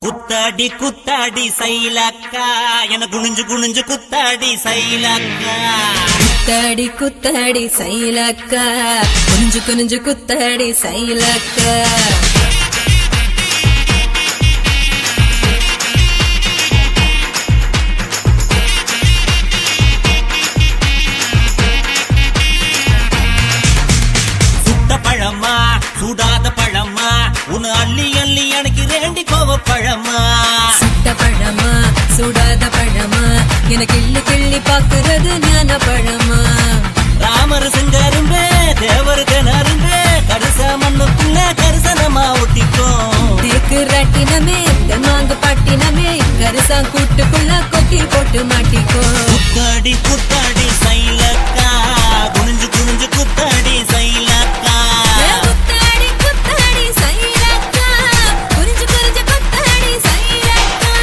குத்தாடி குத்தாடி சைலக்கா என குனிஞ்சு குனிஞ்சு குத்தாடி சைலக்கா குத்தாடி குத்தாடி சைலக்கா குனிஞ்சு குனிஞ்சு குத்தாடி சைலக்கா சுட்ட பழமா சுடாத பழமா உன அள்ளி அள்ளி எனக்கு வேண்டி கோவ பழமா சுட்ட பழமா சுடாத பழமா எனக்கு கிள்ளி கிள்ளி பாக்குறது ஞான பழமா ராமர் செஞ்சாரும்பே தேவர் கிணறும்பே கரிச மண்ணுக்குள்ள கரிசனமா ஒட்டிக்கும் தேக்கு ராட்டினமே மாங்கு பாட்டினமே கரிசா கூட்டுக்குள்ள கொக்கி போட்டு மாட்டிக்கோ குத்தாடி குத்தாடி சைலக்கா குனிஞ்சு குனிஞ்சு குத்தாடி சைலக்கா குத்தாடி குத்தாடி சைலக்கா குனிஞ்சு குனிஞ்சு குத்தாடி சைலக்கா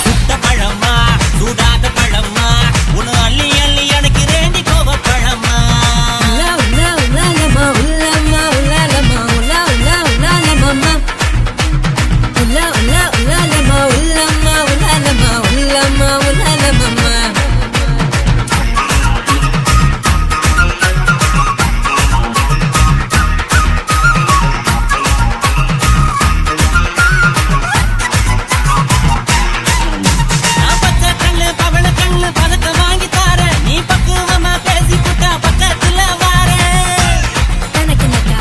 சுட்ட பழமா சுடாத பழமா உன அள்ளி அள்ளி எனக்கு வேண்டி கோவ பழமா உலா உலா உலாலமா உலாமா உலாலமா உலா உலா உலாலமா உலா உலா உலாலமா உலாமா உலாலமா உலாமா உலாலமா நான் பச்சை கண்ணு பவள கண்ணு பதக்க வாங்கி தார நீ பக்குவமா பேசி புட்டா பக்கத்துல வார தனக்கு நட்டா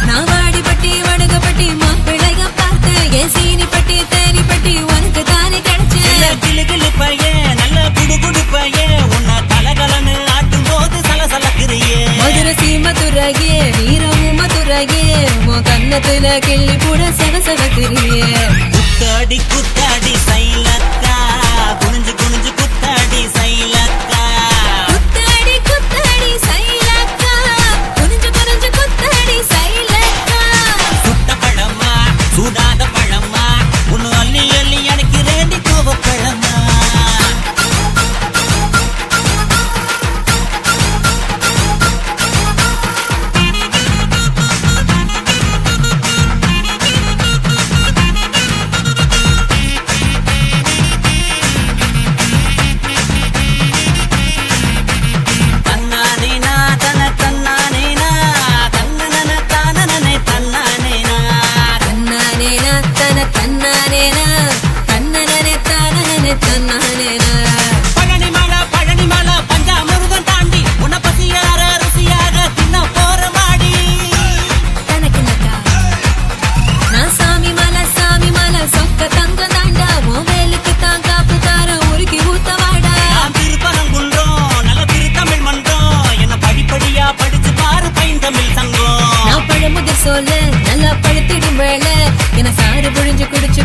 நான் வாடிப்பட்டி வடுகப்பட்டி மாப்பிள்ளைய பார்த்து என் சீனிப்பட்டி தேனிப்பட்டி உனக்கு தானே கிடைச்சேன் கிளு கிளு பையன் நல்ல குடு குடு பையன் உன்னை கலகலன்னு ஆட்டும் போது சலசலக்குறியே மதுரை சீமதுரையே வீரமும் மதுரையே உன் கன்னத்துல கிள்ளி கூட சகசகத்திரியே குத்தாடி குத்தாடி சைலக்கா குனிஞ்சு குனிஞ்சு குத்தாடி சைலக்கா குத்தாடி குத்தாடி சைலக்கா குனிஞ்சு குனிஞ்சு குத்தாடி சைலக்கா சுட்ட பழமா சுடாத பழமா உன்னு அள்ளி அள்ளி எனக்கு வேண்டி கோவ பழமா தன்னானேனா தன தன்னானேனா தன்னன தானனனே தன்னானேனா தன்னானேனா தன தன்னானேனா தன்னனனே தானனனே தன்னானேனா பழனி மலை பஞ்சாமிருதம் தாண்டி உன்னை பசியார ருசியாக தின்ன போற மாடி தனக்கு நட்டா நான் சாமி மலை சொக்க தங்க தாண்டா உன் வேலுக்கு தான் காப்பு தார உருக்கி ஊத்த வாடா நான் திருப்பரங்குன்றம் நல்ல திருத்தமிழ் மன்றம் என்ன படிப்படியா படிச்சு பாரு பைந்தமிழ் சங்கம் நான் பழமுதிர் சொல்ல நல்லா பழுத்திடும் வேலை என சாறு புழிஞ்சு குடிச்சு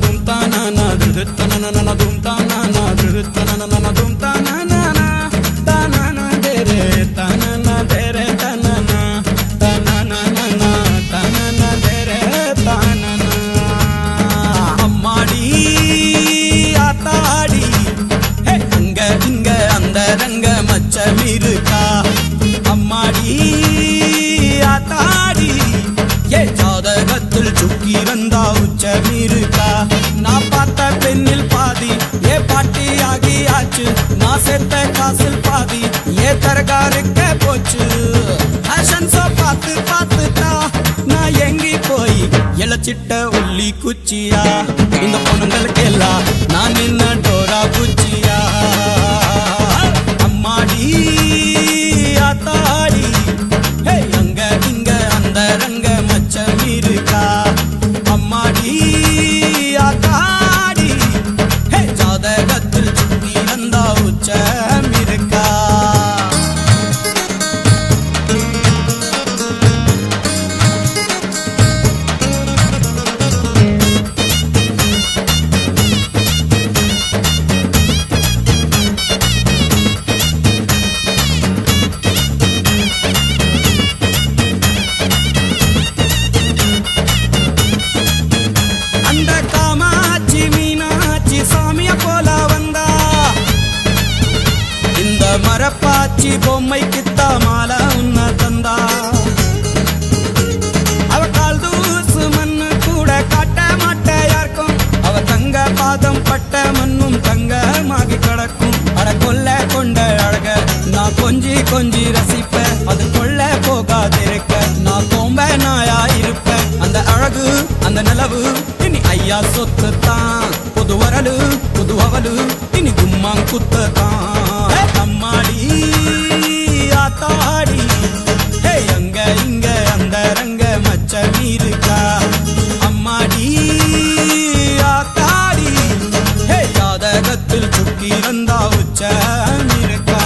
தூம் தானா திருத்தன தூம் தானா திருத்தன தூம் தானா தானா தேரே தானா தேரே தானா தானா தானா தேரே தானா அம்மாடி ஆத்தாடி அங்க இங்க அந்த ரங்க மச்சம் இருக்கா அம்மாடி ஆத்தாடி ஏ ஜாதகத்தில் சுக்கி வந்தா உச்சம் இருக்கா நான் பார்த்த பெண்ணில் பாதி ஏ பாட்டி ஆகியாச்சு நான் சேர்த்த காசில் பாதி ஏ தரகாருக்க போச்சு ஃபேஷன் ஷோ பார்த்து பார்த்துட்டா நான் எங்கி போய் இளச்சிட்ட உள்ளி குச்சியா இந்த பொண்ணுங்களுக்கு எல்லாம் நான் நின்ன டோரா குச்சியா அம்மாடி ஆத்தாடி அங்க இங்க அந்த ரங்க மச்சம் இருக்கா அம்மாடி ஆத்தாடி ஜாதகத்தில் சுத்தி வந்தா உச்சம் இருக்கா அந்த காமாட்சி மீனாட்சி சாமிய போல வந்தா இந்த மரப்பாச்சி பொம்மைக்குத்தா மாலை உன்ன தந்தா அவ கால் தூசு மண்ணு கூட காட்ட மாட்டையார்க்கும் அவ தங்க பாதம் பட்ட மண்ணும் தங்கமாகி கிடக்கும் அட கொல்ல கொண்ட அழக நான் கொஞ்சி கொஞ்சி ரசிப்பேன் அது கொள்ள போகாதிருக்க நான் கோம்ப நாயா இருப்பேன் அந்த அழகு அந்த நிலவு இனி ஐயா சொத்து தான் புது வரலு புது அவலு இனி கும்மாங் குத்து தான் அம்மாடி ஆத்தாடி அங்க இங்க அந்த ரங்க மச்சம் இருக்கா அம்மாடி ஆத்தாடி ஜாதகத்தில் சுக்கி வந்தா உச்சம் இருக்கா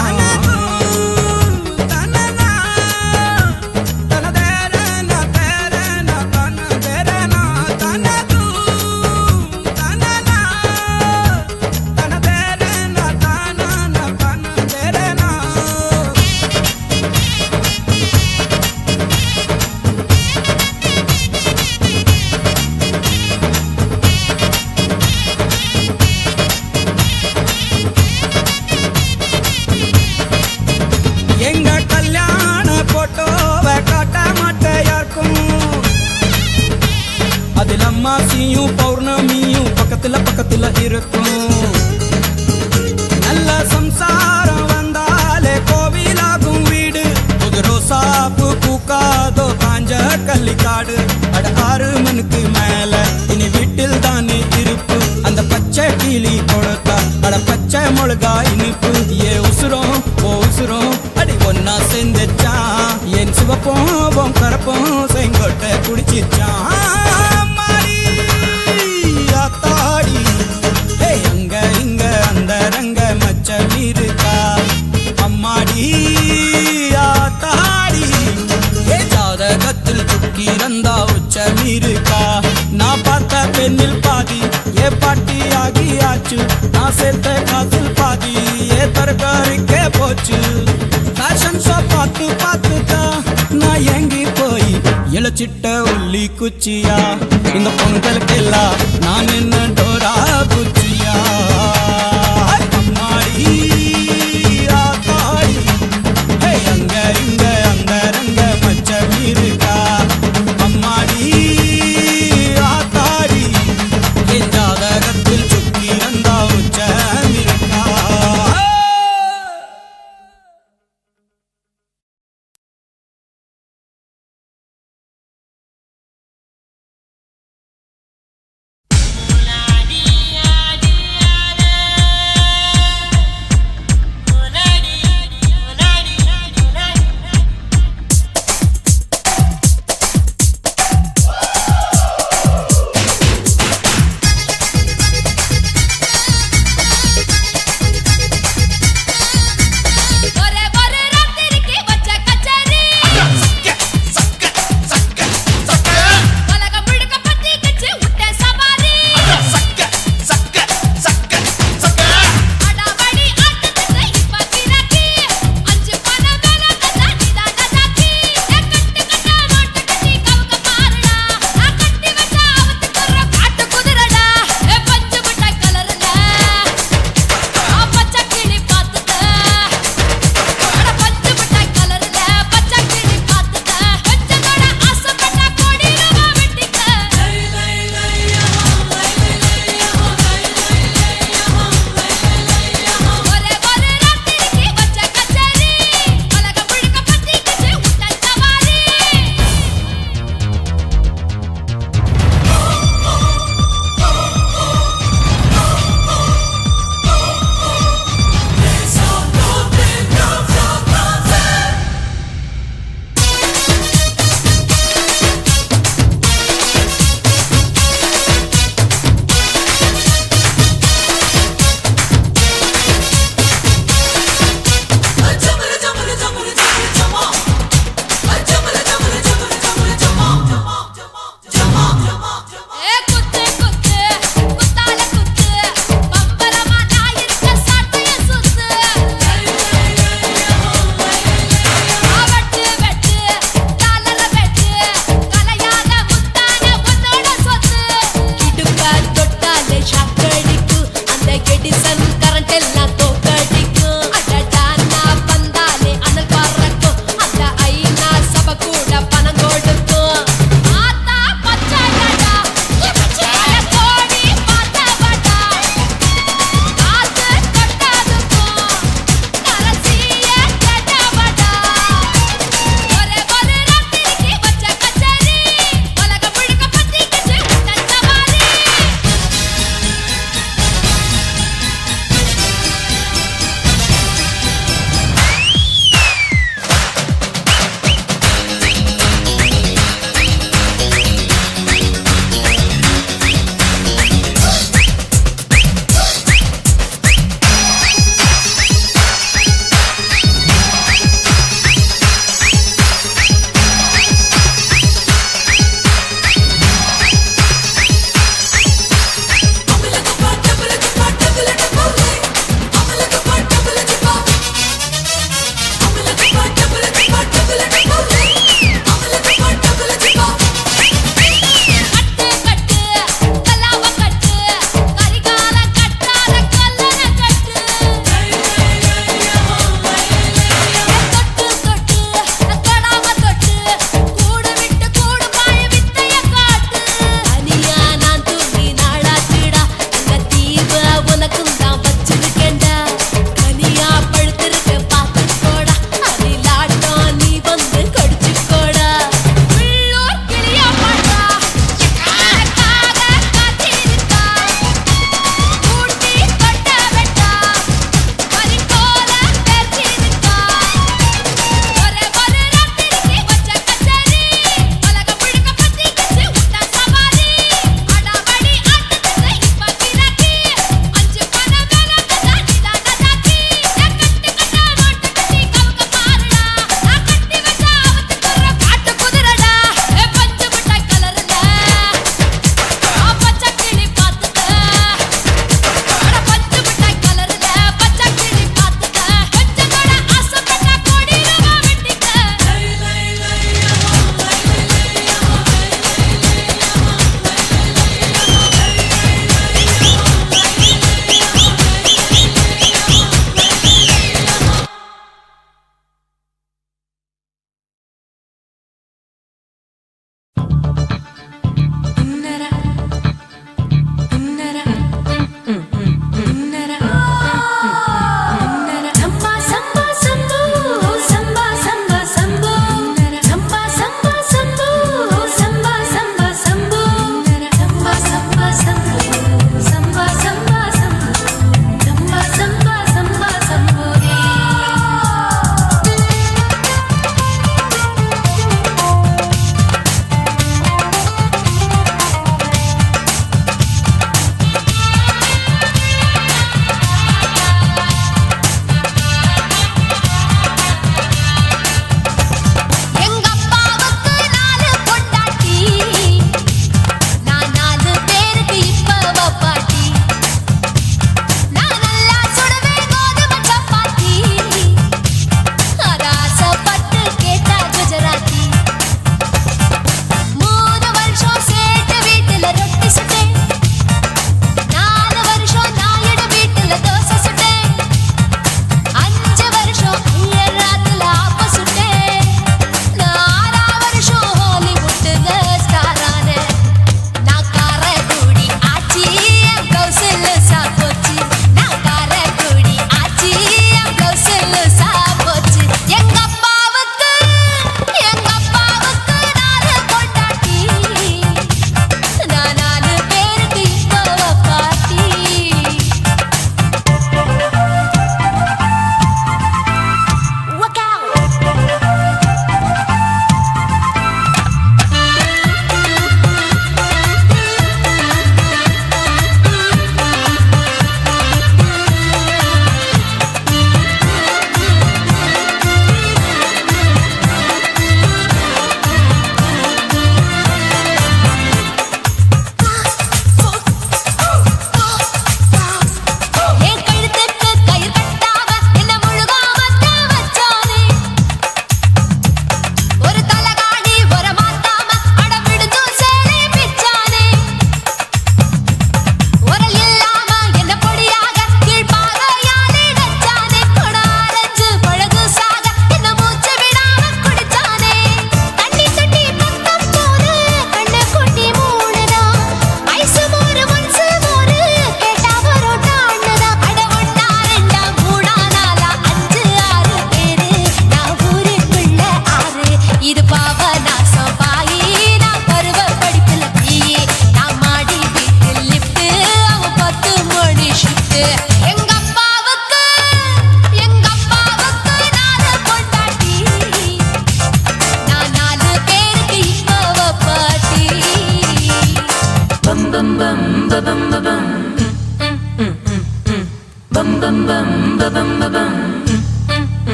எங்க கல்யாண போட்டோவை காட்ட மாட்டையார்க்கும் அதில் அம்மாசியும் பௌர்ணமியும் பக்கத்துல பக்கத்துல இருக்கும் நல்ல சம்சாரம் வந்தாலே கோவிலாகும் வீடு புது ரோசாப்பு பூக்காதோ காஞ்ச கள்ளிக்காடு அட 6 மணிக்கு மேல இனி வீட்டில் தானே இருப்பு அந்த பச்சை கிளி கொடுத்தா அட பச்சை மிளகா இனிப்பு ஏ உசுரோம் ஓ உசுரோம் அடி ஒன்னா செஞ்சான் என் சிவப்போம் கரப்போம் செங்கோட்டை குடிச்சிச்சான் ஆத்தாடி அங்க இங்க அந்த ரங்க மச்சம் இருக்கா அம்மாடி ஆத்தாடி ஜாதகத்தில் சுக்கி வந்தா உச்சம் இருக்கா நான் பார்த்த பெண்ணில் பாதி ஏ பாட்டி ஆகியாச்சு நான் சேர்த்த காசில் பாதி ஏ தரகாரிக்கே போச்சு ஃபேஷன் ஷோ பார்த்து பார்த்துட்டா நான் எங்கி போய் இளச்சிட்ட உள்ளி குச்சியா இந்த பொண்ணுகளுக்கு எல்லாம் நான் என்ன டோரா குச்சியா அம்மாடி ஆத்தாடி அங்க இங்க அந்த ரங்க மச்சம் இருக்கா அம்மாடி ஆத்தாடி என் ஜாதகத்தில் சுக்கி வந்தா உச்சம் இருக்கா மூல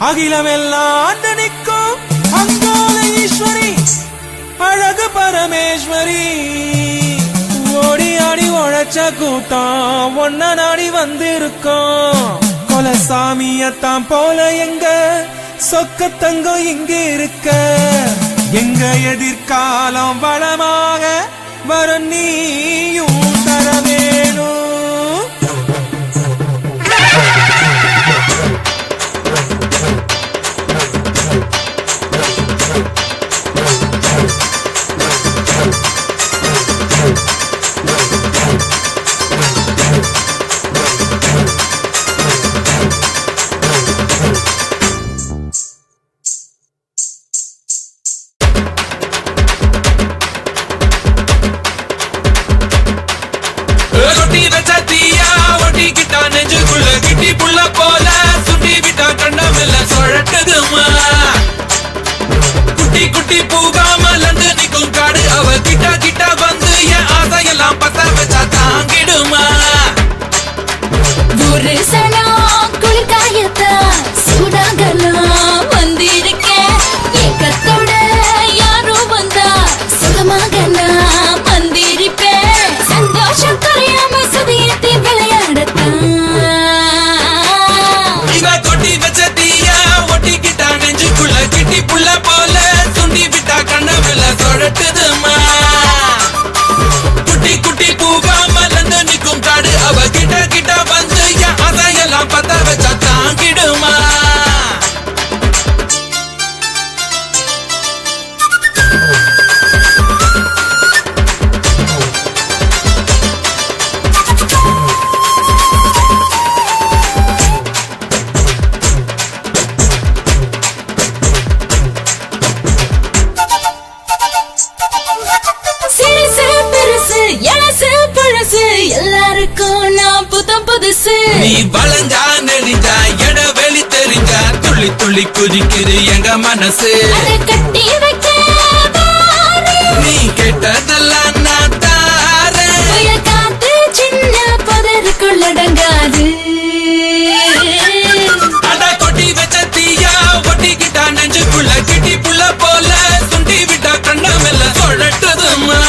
அகிலமெல்லாம் நிற்கும் அங்காள ஈஸ்வரி அழகு பரமேஸ்வரி ஓடி ஆடி உழைச்ச கூட்டம் ஒன்ன நாடி வந்திருக்கோம் கொலசாமியத்தான் போல எங்க சொக்க தங்கம் இங்க இருக்க எங்க எதிர்காலம் வளமாக வர நீயும் தர வேணும். குட்டி குட்டி பூகா மலர்ந்து நிக்கும் காடு அவ கிட்ட கிட்ட வந்து என் ஆசையெல்லாம் பத்த வச்சா தாங்கிடுமா. ஒரு சலம் குளிர்காயத்தா சூடாகலாம் வந்திருக்கேன் ஏக்கத்தோட யாரோ வந்தா சுகமாக நான் வந்திருப்பேன் சந்தோஷம் குறையாம சுதியத்தை விளையாடத்தான் இவ கொட்டி வச்ச தீயா ஒட்டிக்கிட்டா நெஞ்சுக்குள்ள கிட்டி புள்ள போல சுண்டி விட்டா கண்ணவில சொழட்டுதுமா. குட்டி குட்டி பூகா மலர்ந்து நிக்கும் காடு அவ கிட்ட கிட்ட வந்து என் ஆசையெல்லாம் பத்த வச்சா தாங்கிடுமா. எல்லாருக்கும் நான் புத்தம் புதுசு நீ வளைஞ்சா நெறிஞ்சா எட வெளி தெரிஞ்சா துள்ளி துள்ளி குதிக்குது எங்க மனசு அதை கட்டி வைக்க நீ கேட்டதெல்லாம் நான் தாரேன் புயல் காத்து சின்ன புதருக்குள்ளடங்காது அட கொட்டி வச்ச தீயா ஒட்டிக்கிட்டா நெஞ்சுக்குள்ள கிட்டி புள்ள போல சுண்டி விட்டா கண்ணமெல்ல சொழட்டுதுமா.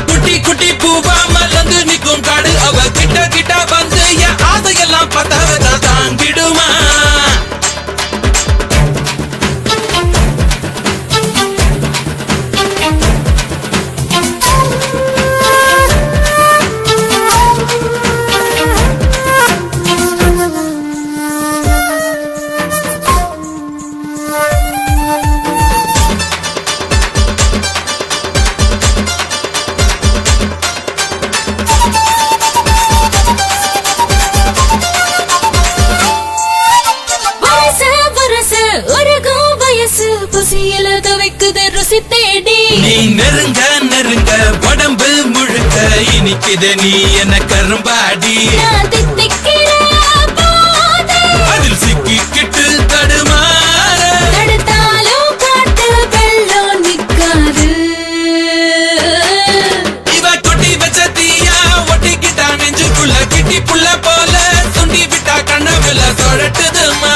குட்டி குட்டி பூவா மலர்ந்து நிக்கும் காடு அவ கிட்ட கிட்ட வந்து என் ஆசையெல்லாம் பத்த வச்சா தாங்கிடுமா. உருகும் வயசு பசியில துவைக்குது ருசி தேடி நீ நெருங்க நெருங்க உடம்பு முழுக்க இனிக்குது நீ என்ன கரும்பாடி நான் தித்திக்கிற போது அதில் சிக்கிக்கிட்டு தடுமாற தடுத்தாலும் காட்டு வெள்ளம் நிக்காது இவ கொட்டி வச்ச தீயா ஒட்டிக்கிட்டா நெஞ்சுக்குள்ள கிட்டி புள்ள போல சுண்டி விட்டா கண்ணவில சொழட்டுதுமா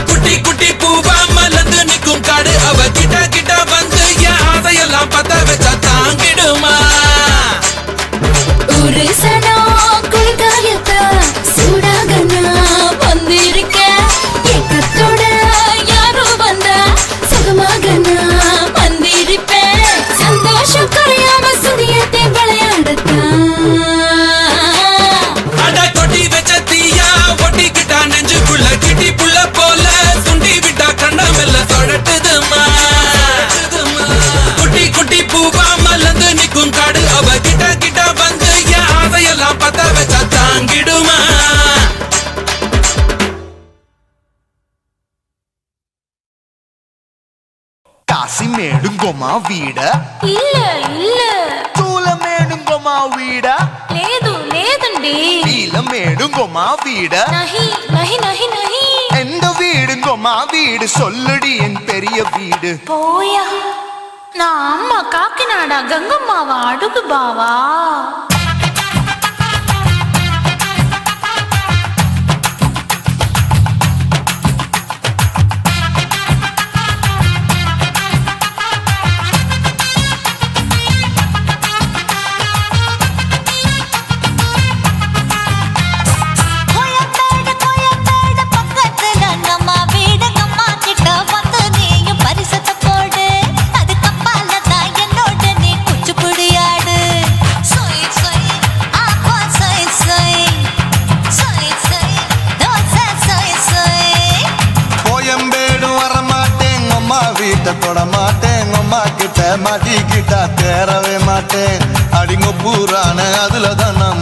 குட்டி குட்டி பூவா மலர்ந்து நிக்கும் காடு அவ கிட்ட கிட்ட வந்து என் ஆசையெல்லாம் பத்த வச்சா தாங்கிடுமா ஒரு சனம் குளிர்காயத்தா சூடாக நான் வந்திருக்கேன் ஏக்கத்தோட யாரோ வந்தா சுகமாக நான் வந்திருப்பேன் சந்தோஷம் குறையாம சுதியத்தை விளையாடத்தான் அட கொட்டி வச்ச தீயா ஒட்டிக்கிட்டா நெஞ்சுக்குள்ள கிட்டி புள்ள போல சுண்டி விட்டா கண்ணமெல்ல சொழட்டுதுமா குட்டி குட்டி பூவா மலர்ந்து நிக்கும் காடு அவ கிட்ட கிட்ட வந்து என் ஆசையெல்லாம் பத்த வச்சா தாங்கிடுமா కాశీమేడుంగోమా వీడ இல்ல இல்ல తూలమేడుంగోమా వీడ లేదు లేదండి వీలమేడుంగోమా వీడ நஹி நஹி நஹி நஹி எந்த வீடுங்கோமா வீடு சொல்லுடி என் பெரிய வீடு போயா நான் அம்மா காக்கிநாடா கங்கம்மாவா அடுகு பாவா தொட மாட்டேன் அம்மா கிட்ட மாட்டிக்கிட்டா தேரவே மாட்டேன் அடிங்க பூரான அதுல தான் நான்